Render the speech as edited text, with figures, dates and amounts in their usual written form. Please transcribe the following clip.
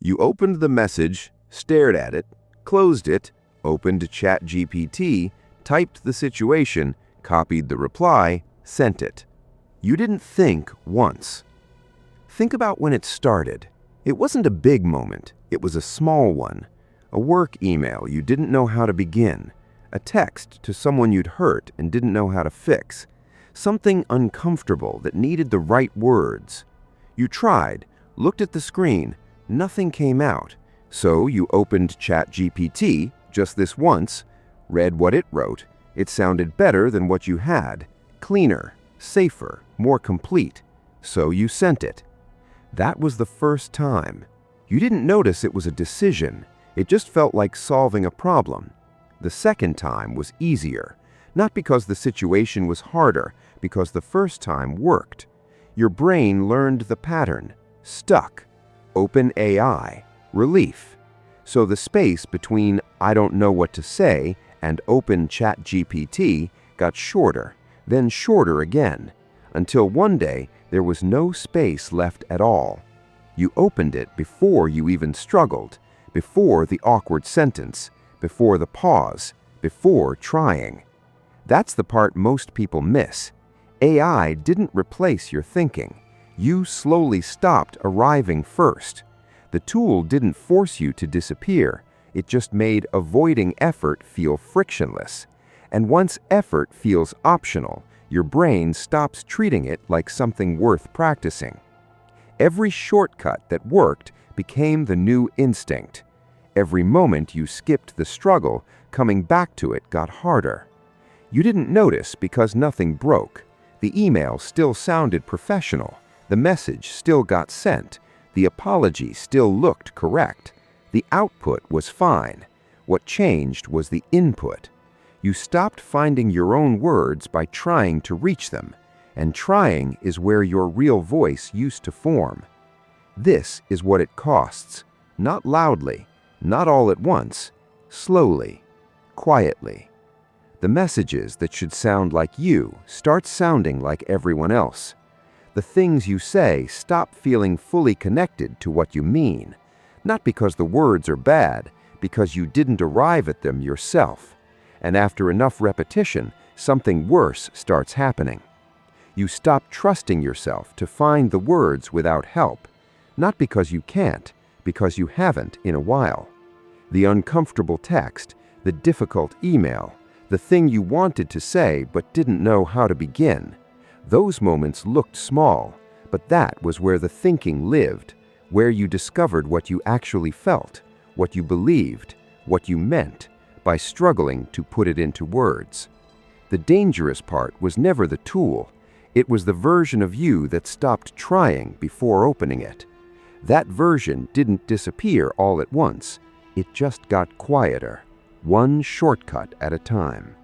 You opened the message, stared at it, closed it, opened ChatGPT, typed the situation, copied the reply, sent it. You didn't think once. Think about when it started. It wasn't a big moment. It was a small one. A work email you didn't know how to begin. A text to someone you'd hurt and didn't know how to fix. Something uncomfortable that needed the right words. You tried, looked at the screen, nothing came out. So you opened ChatGPT just this once, read what it wrote. It sounded better than what you had, cleaner, safer, more complete. So you sent it. That was the first time. You didn't notice it was a decision. It just felt like solving a problem. The second time was easier, not because the situation was harder, because the first time worked. Your brain learned the pattern. Stuck. OpenAI. Relief. So the space between "I don't know what to say" and "Open ChatGPT" got shorter, then shorter again, until one day there was no space left at all. You opened it before you even struggled, before the awkward sentence, before the pause, before trying. That's the part most people miss. AI didn't replace your thinking. You slowly stopped arriving first. The tool didn't force you to disappear. It just made avoiding effort feel frictionless. And once effort feels optional, your brain stops treating it like something worth practicing. Every shortcut that worked became the new instinct. Every moment you skipped the struggle, coming back to it got harder. You didn't notice because nothing broke. The email still sounded professional. The message still got sent. The apology still looked correct. The output was fine. What changed was the input. You stopped finding your own words by trying to reach them, and trying is where your real voice used to form. This is what it costs, not loudly, not all at once, slowly, quietly. The messages that should sound like you start sounding like everyone else. The things you say stop feeling fully connected to what you mean, not because the words are bad, because you didn't arrive at them yourself. And after enough repetition, something worse starts happening. You stop trusting yourself to find the words without help, not because you can't, because you haven't in a while. The uncomfortable text, the difficult email, the thing you wanted to say but didn't know how to begin. Those moments looked small, but that was where the thinking lived, where you discovered what you actually felt, what you believed, what you meant, by struggling to put it into words. The dangerous part was never the tool. It was the version of you that stopped trying before opening it. That version didn't disappear all at once. It just got quieter, one shortcut at a time.